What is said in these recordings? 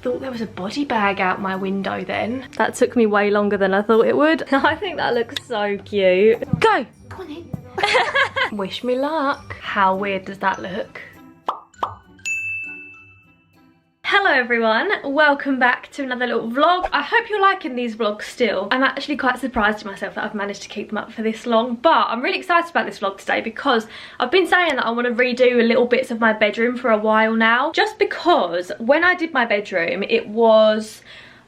thought there was a body bag out my window then. That took me way longer than I thought it would. I think that looks so cute. Go! Go on in. Wish me luck. How weird does that look? Hello everyone, welcome back to another little vlog. I hope you're liking these vlogs still. I'm actually quite surprised to myself that I've managed to keep them up for this long, but I'm really excited about this vlog today because I've been saying that I want to redo little bits of my bedroom for a while now, just because when I did my bedroom it was,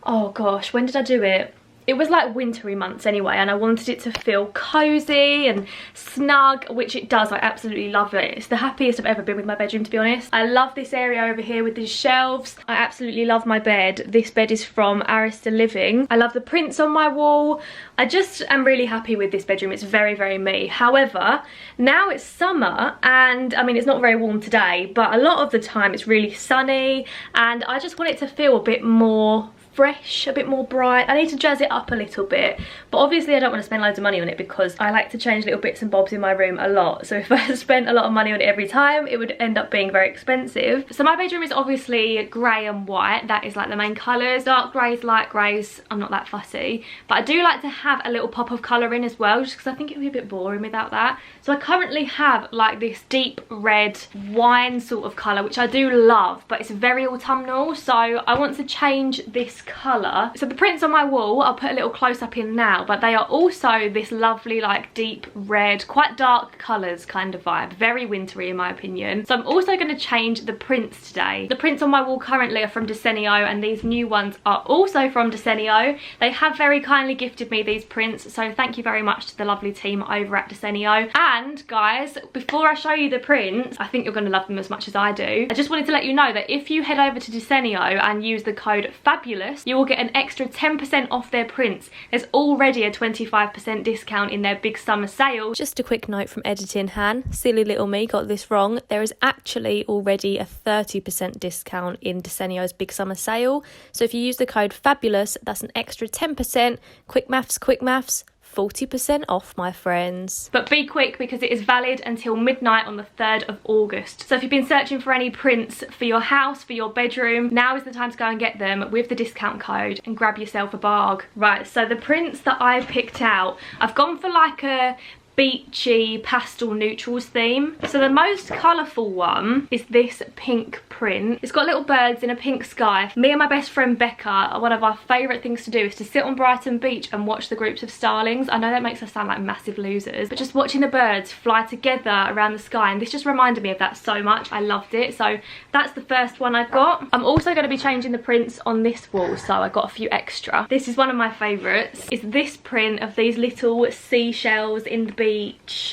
oh gosh, when did I do it? It was like wintry months anyway, and I wanted it to feel cozy and snug, which it does. I absolutely love it. It's the happiest I've ever been with my bedroom, to be honest. I love this area over here with these shelves. I absolutely love my bed. This bed is from Arista Living. I love the prints on my wall. I just am really happy with this bedroom. It's very, very me. However, now it's summer, and I mean, it's not very warm today, but a lot of the time it's really sunny, and I just want it to feel a bit more fresh, a bit more bright. I need to jazz it up a little bit, but obviously I don't want to spend loads of money on it because I like to change little bits and bobs in my room a lot. So if I spent a lot of money on it every time, it would end up being very expensive. So my bedroom is obviously grey and white. That is like the main colours. Dark greys, light greys, I'm not that fussy, but I do like to have a little pop of colour in as well, just because I think it would be a bit boring without that. So I currently have like this deep red wine sort of colour, which I do love, but it's very autumnal, so I want to change this colour. So the prints on my wall, I'll put a little close up in now, but they are also this lovely like deep red, quite dark colours kind of vibe, very wintry in my opinion. So I'm also going to change the prints today. The prints on my wall currently are from Desenio, and these new ones are also from Desenio. They have very kindly gifted me these prints, so thank you very much to the lovely team over at Desenio. And guys, before I show you the prints, I think you're going to love them as much as I do. I just wanted to let you know that if you head over to Desenio and use the code FABULOUS, you will get an extra 10% off their prints. There's already a 25% discount in their big summer sale. Just a quick note from editing Han, silly little me got this wrong. There is actually already a 30% discount in Desenio's big summer sale. So if you use the code FABULOUS, that's an extra 10%. Quick maths, 40% off, my friends. But be quick because it is valid until midnight on the 3rd of August. So if you've been searching for any prints for your house, for your bedroom, now is the time to go and get them with the discount code and grab yourself a barg. Right, so the prints that I picked out, I've gone for like a beachy pastel neutrals theme. So the most colourful one is this pink print. It's got little birds in a pink sky. Me and my best friend Becca, one of our favourite things to do is to sit on Brighton Beach and watch the groups of starlings. I know that makes us sound like massive losers, but just watching the birds fly together around the sky, and this just reminded me of that so much. I loved it. So that's the first one I've got. I'm also going to be changing the prints on this wall, so I got a few extra. This is one of my favourites. It's this print of these little seashells in the beach.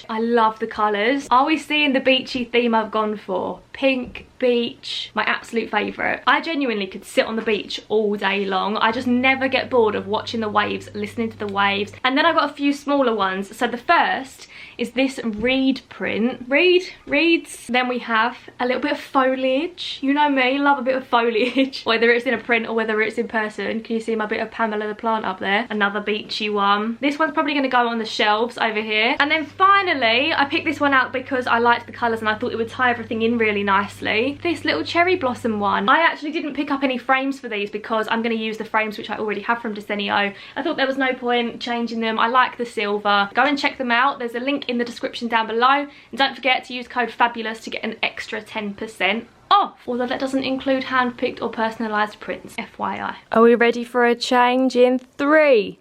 I love the colours. Are we seeing the beachy theme I've gone for? Pink, beach, my absolute favourite. I genuinely could sit on the beach all day long. I just never get bored of watching the waves, listening to the waves. And then I've got a few smaller ones. So the first is this reed print. Reeds. Then we have a little bit of foliage. You know me, love a bit of foliage. Whether it's in a print or whether it's in person. Can you see my bit of Pamela the plant up there? Another beachy one. This one's probably going to go on the shelves over here. And then finally, I picked this one out because I liked the colours and I thought it would tie everything in really nicely. This little cherry blossom one. I actually didn't pick up any frames for these because I'm going to use the frames which I already have from Desenio. I thought there was no point changing them. I like the silver. Go and check them out. There's a link in the description down below, and don't forget to use code FABULOUS to get an extra 10% off, although that doesn't include hand-picked or personalised prints, FYI. Are we ready for a change in 3,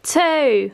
2,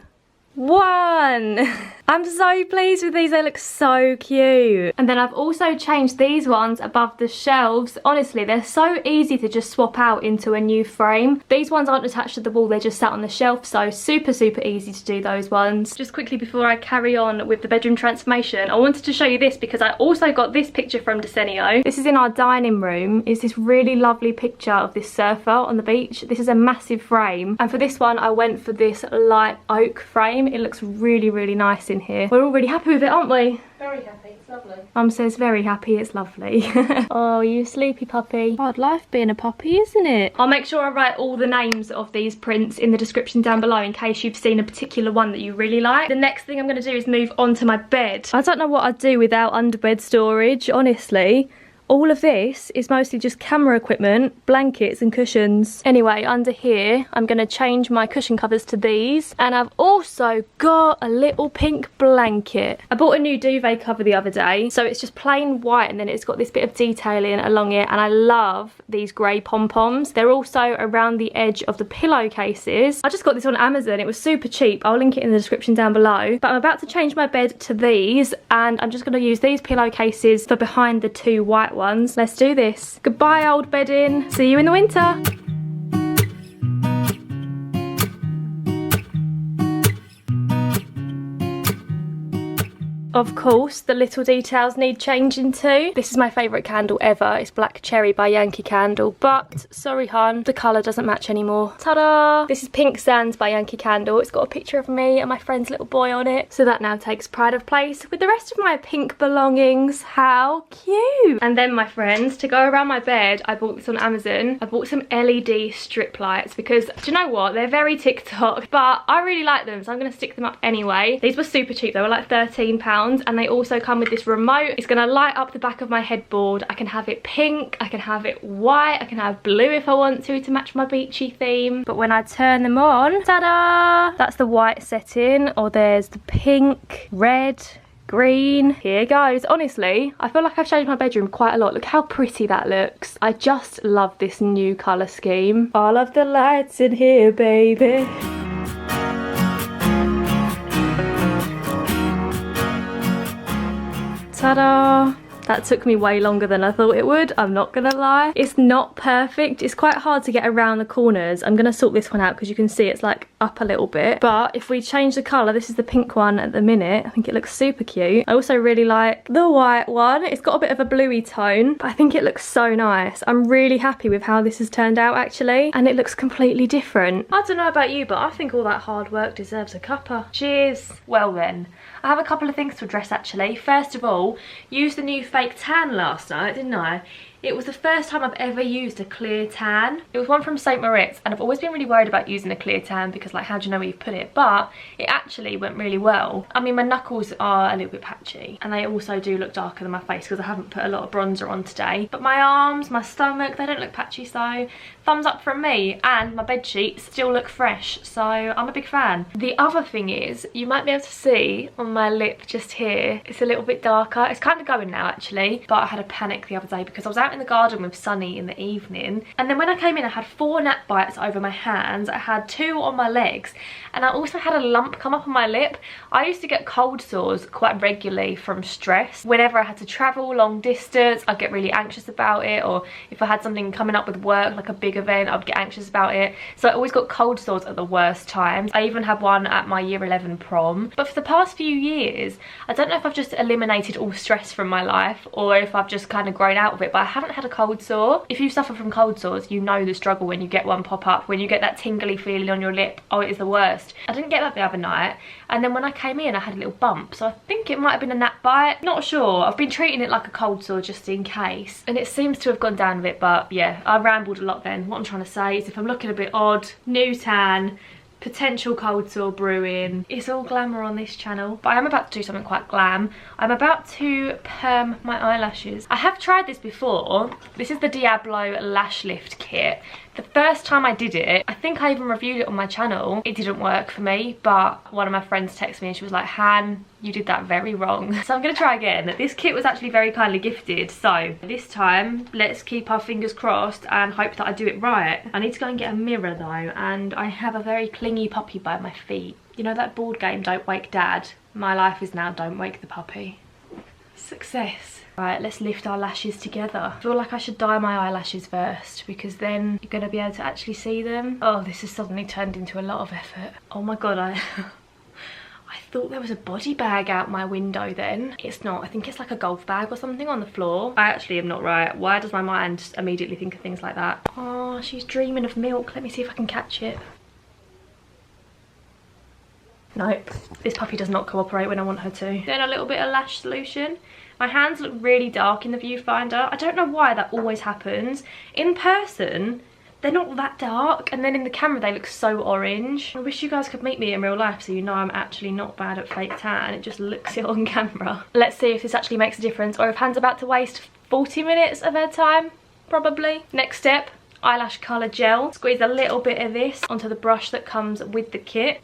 1? I'm so pleased with these, they look so cute. And then I've also changed these ones above the shelves. Honestly, they're so easy to just swap out into a new frame. These ones aren't attached to the wall, they're just sat on the shelf, so super easy to do those ones. Just quickly before I carry on with the bedroom transformation, I wanted to show you this because I also got this picture from Desenio. This is in our dining room. It's this really lovely picture of this surfer on the beach. This is a massive frame, and for this one I went for this light oak frame. It looks really nice in here. We're all really happy with it, aren't we? Very happy, it's lovely. Mum says very happy, it's lovely. Oh, you sleepy puppy. Hard life being a puppy, isn't it? I'll make sure I write all the names of these prints in the description down below in case you've seen a particular one that you really like. The next thing I'm going to do is move on to my bed. I don't know what I'd do without underbed storage, honestly. All of this is mostly just camera equipment, blankets and cushions. Anyway, under here, I'm going to change my cushion covers to these. And I've also got a little pink blanket. I bought a new duvet cover the other day. So it's just plain white and then it's got this bit of detailing along it. And I love these grey pom-poms. They're also around the edge of the pillowcases. I just got this on Amazon. It was super cheap. I'll link it in the description down below. But I'm about to change my bed to these. And I'm just going to use these pillowcases for behind the two white ones. Let's do this. Goodbye, old bedding. See you in the winter. Of course, the little details need changing too. This is my favourite candle ever. It's Black Cherry by Yankee Candle. But, sorry hun, the colour doesn't match anymore. Ta-da! This is Pink Sands by Yankee Candle. It's got a picture of me and my friend's little boy on it. So that now takes pride of place with the rest of my pink belongings. How cute! And then, my friends, to go around my bed, I bought this on Amazon. I bought some LED strip lights because, do you know what? They're very TikTok, but I really like them, so I'm going to stick them up anyway. These were super cheap. They were like £13. And they also come with this remote. It's going to light up the back of my headboard. I can have it pink, I can have it white, I can have blue if I want to match my beachy theme. But when I turn them on, ta-da! That's the white setting, or there's the pink, red, green. Here goes. Honestly, I feel like I've changed my bedroom quite a lot. Look how pretty that looks. I just love this new colour scheme. All of the lights in here, baby. Ta-da! That took me way longer than I thought it would, I'm not gonna lie. It's not perfect. It's quite hard to get around the corners. I'm gonna sort this one out because you can see it's like up a little bit. But if we change the colour, this is the pink one at the minute. I think it looks super cute. I also really like the white one. It's got a bit of a bluey tone, but I think it looks so nice. I'm really happy with how this has turned out actually. And it looks completely different. I don't know about you, but I think all that hard work deserves a cuppa. Cheers. Well then, I have a couple of things to address actually. First of all, used the new fake tan last night, didn't I? It was the first time I've ever used a clear tan. It was one from St. Moritz, and I've always been really worried about using a clear tan because, like, how do you know where you've put it? But it actually went really well. I mean, my knuckles are a little bit patchy, and they also do look darker than my face because I haven't put a lot of bronzer on today. But my arms, my stomach, they don't look patchy, so thumbs up from me. And my bed sheets still look fresh, so I'm a big fan. The other thing is, you might be able to see on my lip just here, it's a little bit darker. It's kind of going now actually, but I had a panic the other day because I was out in the garden with Sunny in the evening, and then when I came in I had 4 gnat bites over my hands, I had 2 on my legs, and I also had a lump come up on my lip. I used to get cold sores quite regularly from stress. Whenever I had to travel long distance, I'd get really anxious about it, or if I had something coming up with work, like a big event, I'd get anxious about it. So I always got cold sores at the worst times. I even had one at my year 11 prom. But for the past few years, I don't know if I've just eliminated all stress from my life or if I've just kind of grown out of it, but I haven't had a cold sore. If you suffer from cold sores, you know the struggle when you get one pop up, when you get that tingly feeling on your lip. Oh, it is the worst. I didn't get that the other night, and then when I came in I had a little bump, so I think it might have been a gnat bite. Not sure. I've been treating it like a cold sore just in case, and it seems to have gone down a bit, but yeah, I rambled a lot then. What I'm trying to say is if I'm looking a bit odd, new tan, potential cold sore brewing, it's all glamour on this channel. But I am about to do something quite glam. I'm about to perm my eyelashes. I have tried this before. This is the Diablo lash lift kit. The first time I did it, I think I even reviewed it on my channel. It didn't work for me, but one of my friends texted me and she was like, Han, you did that very wrong. So I'm gonna try again. This kit was actually very kindly gifted, so this time let's keep our fingers crossed and hope that I do it right. I need to go and get a mirror though, and I have a very clingy puppy by my feet. You know that board game, Don't Wake Dad? My life is now Don't Wake the Puppy. Success. Right, let's lift our lashes together. I feel like I should dye my eyelashes first because then you're gonna be able to actually see them. Oh, this has suddenly turned into a lot of effort. Oh my god, I thought there was a body bag out my window then. It's not. I think it's like a golf bag or something on the floor. I actually am not right. Why does my mind immediately think of things like that? Oh, she's dreaming of milk. Let me see if I can catch it. Nope, this puppy does not cooperate when I want her to. Then a little bit of lash solution. My hands look really dark in the viewfinder. I don't know why that always happens. In person, they're not that dark, and then in the camera they look so orange. I wish you guys could meet me in real life so you know I'm actually not bad at fake tan. It just looks it on camera. Let's see if this actually makes a difference, or if Han's about to waste 40 minutes of her time, probably. Next step, eyelash colour gel. Squeeze a little bit of this onto the brush that comes with the kit.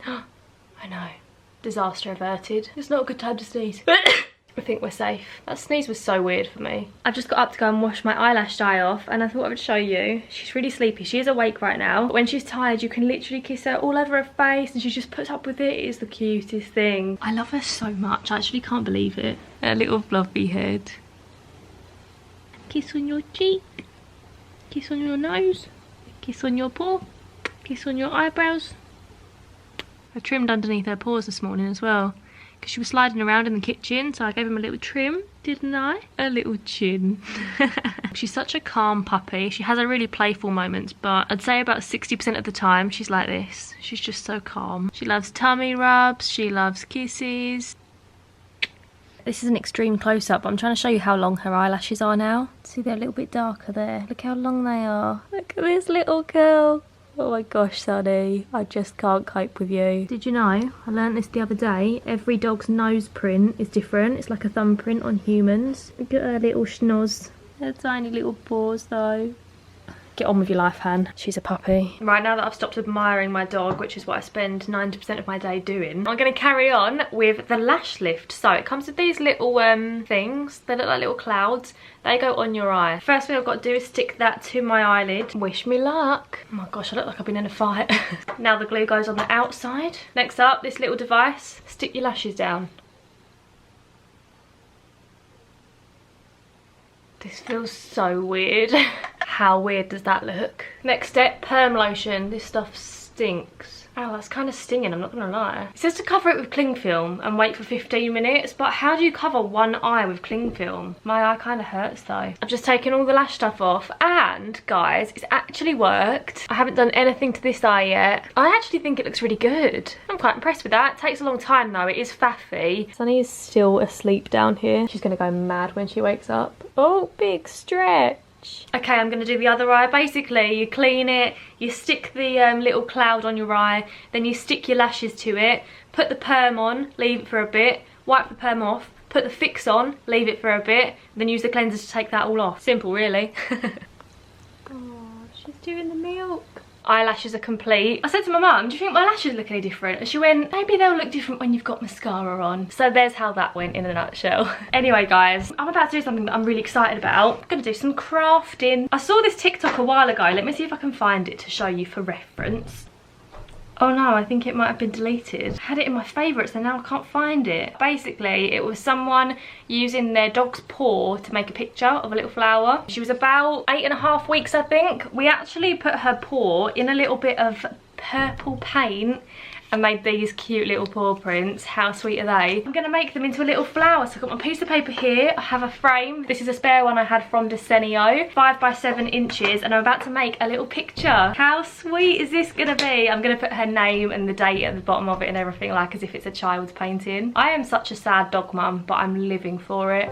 I know, disaster averted. It's not a good time to sneeze. I think we're safe. That sneeze was so weird for me. I've just got up to go and wash my eyelash dye off, and I thought I would show you. She's really sleepy. She is awake right now. But when she's tired, you can literally kiss her all over her face, and she just puts up with it. It is the cutest thing. I love her so much. I actually can't believe it. Her little fluffy head. Kiss on your cheek. Kiss on your nose. Kiss on your paw. Kiss on your eyebrows. I trimmed underneath her paws this morning as well, because she was sliding around in the kitchen, so I gave him a little trim, didn't I? A little chin. She's such a calm puppy. She has her really playful moments, but I'd say about 60% of the time she's like this. She's just so calm. She loves tummy rubs, she loves kisses. This is an extreme close-up, but I'm trying to show you how long her eyelashes are now. See, they're a little bit darker there. Look how long they are. Look at this little girl. Oh my gosh, Sonny, I just can't cope with you. Did you know, I learnt this the other day, every dog's nose print is different. It's like a thumbprint on humans. Look at her little schnoz. Her tiny little paws though. Get on with your life, Han. She's a puppy. Right, now that I've stopped admiring my dog, which is what I spend 90% of my day doing, I'm going to carry on with the lash lift. So it comes with these little things. They look like little clouds. They go on your eye. First thing I've got to do is stick that to my eyelid. Wish me luck. Oh my gosh, I look like I've been in a fight. Now the glue goes on the outside. Next up, this little device. Stick your lashes down. This feels so weird. How weird does that look? Next step, perm lotion. This stuff stinks. Oh, that's kind of stinging, I'm not gonna lie. It says to cover it with cling film and wait for 15 minutes, but how do you cover one eye with cling film? My eye kind of hurts though. I've just taken all the lash stuff off, and guys, it's actually worked. I haven't done anything to this eye yet. I actually think it looks really good. I'm quite impressed with that. It takes a long time though, it is faffy. Sunny is still asleep down here. She's gonna go mad when she wakes up. Oh, big stretch. Okay, I'm going to do the other eye. Basically, you clean it, you stick the little cloud on your eye, then you stick your lashes to it, put the perm on, leave it for a bit, wipe the perm off, put the fix on, leave it for a bit, then use the cleanser to take that all off. Simple, really. Oh, she's doing the milk. Eyelashes are complete. I said to my mum, do you think my lashes look any different? And she went, maybe they'll look different when you've got mascara on. So there's how that went in a nutshell. Anyway guys, I'm about to do something that I'm really excited about. I'm gonna do some crafting. I saw this TikTok a while ago. Let me see if I can find it to show you for reference. Oh no, I think it might have been deleted. I had it in my favourites and now I can't find it. Basically, it was someone using their dog's paw to make a picture of a little flower. She was about 8.5 weeks, I think. We actually put her paw in a little bit of purple paint and made these cute little paw prints. How sweet are they? I'm gonna make them into a little flower. So I've got my piece of paper here. I have a frame. This is a spare one I had from Desenio, 5 by 7 inches, and I'm about to make a little picture. How sweet is this gonna be? I'm gonna put her name and the date at the bottom of it and everything, like as if it's a child's painting. I am such a sad dog mum, but I'm living for it.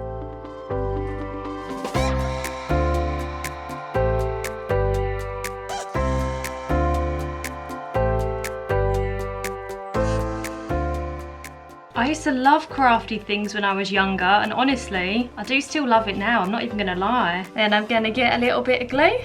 I used to love crafty things when I was younger, and honestly, I do still love it now, I'm not even gonna lie. Then I'm gonna get a little bit of glue.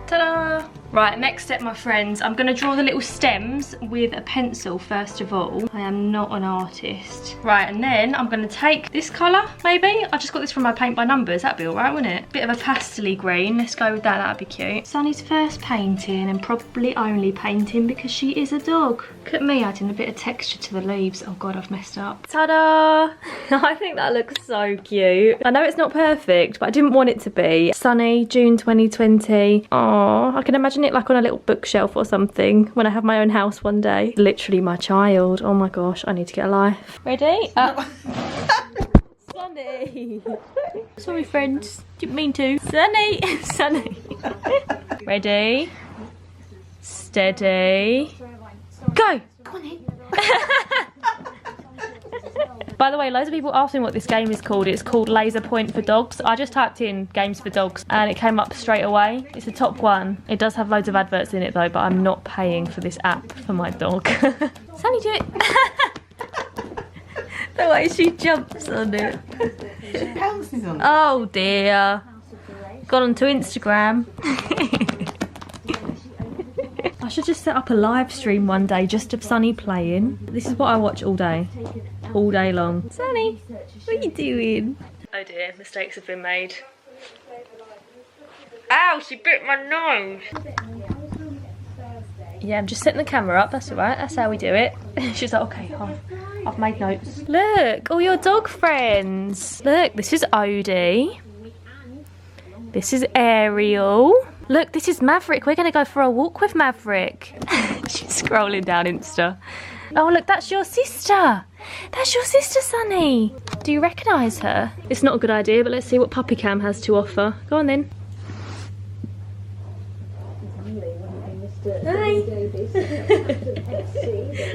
Ta-da! Right, next step, my friends, I'm gonna draw the little stems with a pencil first of all. I am not an artist. Right, and then I'm gonna take this colour, maybe? I just got this from my paint by numbers, that'd be alright, wouldn't it? Bit of a pastel-y green, let's go with that, that'd be cute. Sunny's first painting, and probably only painting because she is a dog. Look at me adding a bit of texture to the leaves. Oh god, I've messed up. Ta-da! I think that looks so cute. I know it's not perfect, but I didn't want it to be. Sunny, June 2020. Oh, I can imagine it like on a little bookshelf or something when I have my own house one day. Literally my child. Oh my gosh, I need to get a life. Ready? Sunny! Sorry friends, didn't mean to. Sunny! Sunny! Ready? Steady. Go! Go on then. By the way, loads of people asked me what this game is called. It's called Laser Point for Dogs. I just typed in games for dogs and it came up straight away. It's the top one. It does have loads of adverts in it though, but I'm not paying for this app for my dog. Sunny, do it. The way she jumps on it. She pounces on it. Oh dear. Got onto Instagram. I should just set up a live stream one day just of Sunny playing. This is what I watch all day. All day long. Sunny, what are you doing? Oh dear, mistakes have been made. Ow, she bit my nose. Yeah, I'm just setting the camera up, that's alright, that's how we do it. She's like, okay, I've made notes. Look, all your dog friends. Look, this is Odie. This is Ariel. Look, this is Maverick. We're going to go for a walk with Maverick. She's scrolling down Insta. Oh, look, that's your sister. That's your sister, Sunny. Do you recognise her? It's not a good idea, but let's see what Puppy Cam has to offer. Go on then. Hi.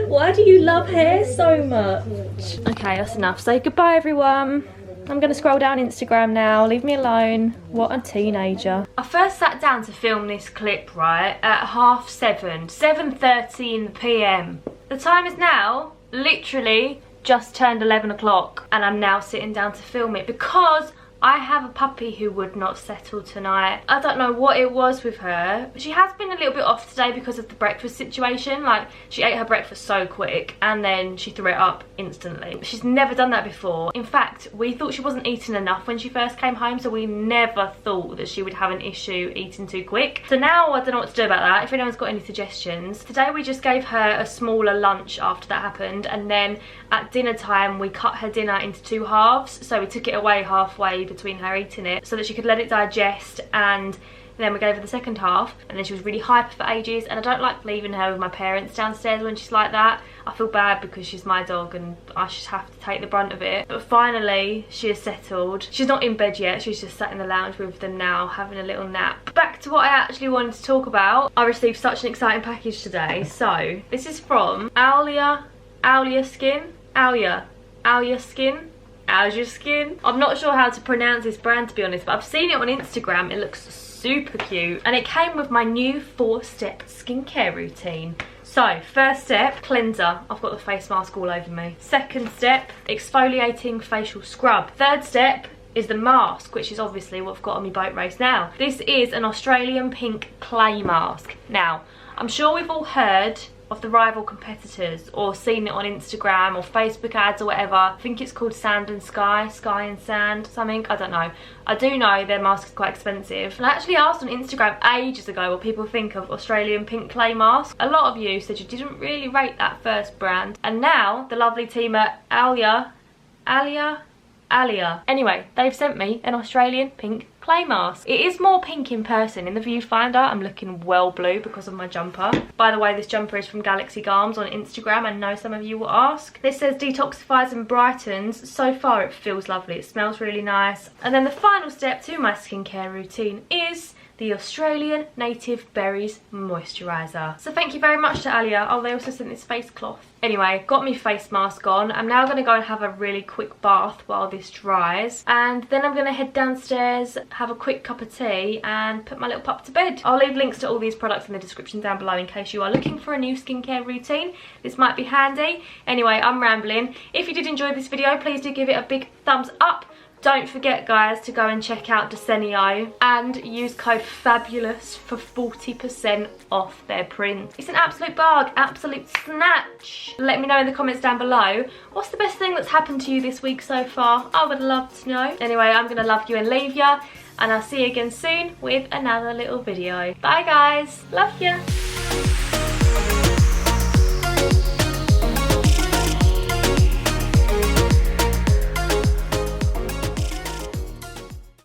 Why do you love hair so much? Okay, that's enough. Say goodbye, everyone. I'm going to scroll down Instagram now. Leave me alone. What a teenager. I first sat down to film this clip, right, at 7:30, 7:30 PM. The time is now literally just turned 11 o'clock and I'm now sitting down to film it because I have a puppy who would not settle tonight. I don't know what it was with her. She has been a little bit off today because of the breakfast situation. Like, she ate her breakfast so quick and then she threw it up instantly. She's never done that before. In fact, we thought she wasn't eating enough when she first came home, so we never thought that she would have an issue eating too quick. So now I don't know what to do about that. If anyone's got any suggestions. Today we just gave her a smaller lunch after that happened, and then at dinner time we cut her dinner into 2 halves. So we took it away halfway between her eating it so that she could let it digest, and then we gave her the second half, and then she was really hyper for ages, and I don't like leaving her with my parents downstairs when she's like that. I feel bad because she's my dog and I just have to take the brunt of it. But finally she has settled. She's not in bed yet, she's just sat in the lounge with them now having a little nap. Back to what I actually wanted to talk about. I received such an exciting package today. So this is from Owlia Skin. Owlia Skin. How's your skin? I'm not sure how to pronounce this brand, to be honest, but I've seen it on Instagram. It looks super cute, and it came with my new 4-step skincare routine. So first step, cleanser. I've got the face mask all over me. Second step, exfoliating facial scrub. Third step is the mask, which is obviously what I've got on my boat race now. This is an Australian pink clay mask. Now, I'm sure we've all heard of the rival competitors or seen it on Instagram or Facebook ads or whatever. I think it's called Sand and Sky, Sky and Sand, something, I don't know. I do know their mask is quite expensive. And I actually asked on Instagram ages ago what people think of Australian pink clay mask. A lot of you said you didn't really rate that first brand. And now the lovely team at Owlia. Anyway, they've sent me an Australian pink clay mask. It is more pink in person. In the viewfinder, I'm looking well blue because of my jumper. By the way, this jumper is from Galaxy Garms on Instagram. I know some of you will ask. This says detoxifies and brightens. So far, it feels lovely. It smells really nice. And then the final step to my skincare routine is the Australian Native Berries Moisturiser. So thank you very much to Owlia. Oh, they also sent this face cloth. Anyway, got my face mask on. I'm now going to go and have a really quick bath while this dries. And then I'm going to head downstairs, have a quick cup of tea and put my little pup to bed. I'll leave links to all these products in the description down below in case you are looking for a new skincare routine. This might be handy. Anyway, I'm rambling. If you did enjoy this video, please do give it a big thumbs up. Don't forget, guys, to go and check out Desenio and use code FABULOUS for 40% off their print. It's an absolute bargain, absolute snatch. Let me know in the comments down below, what's the best thing that's happened to you this week so far? I would love to know. Anyway, I'm going to love you and leave you, and I'll see you again soon with another little video. Bye, guys. Love you.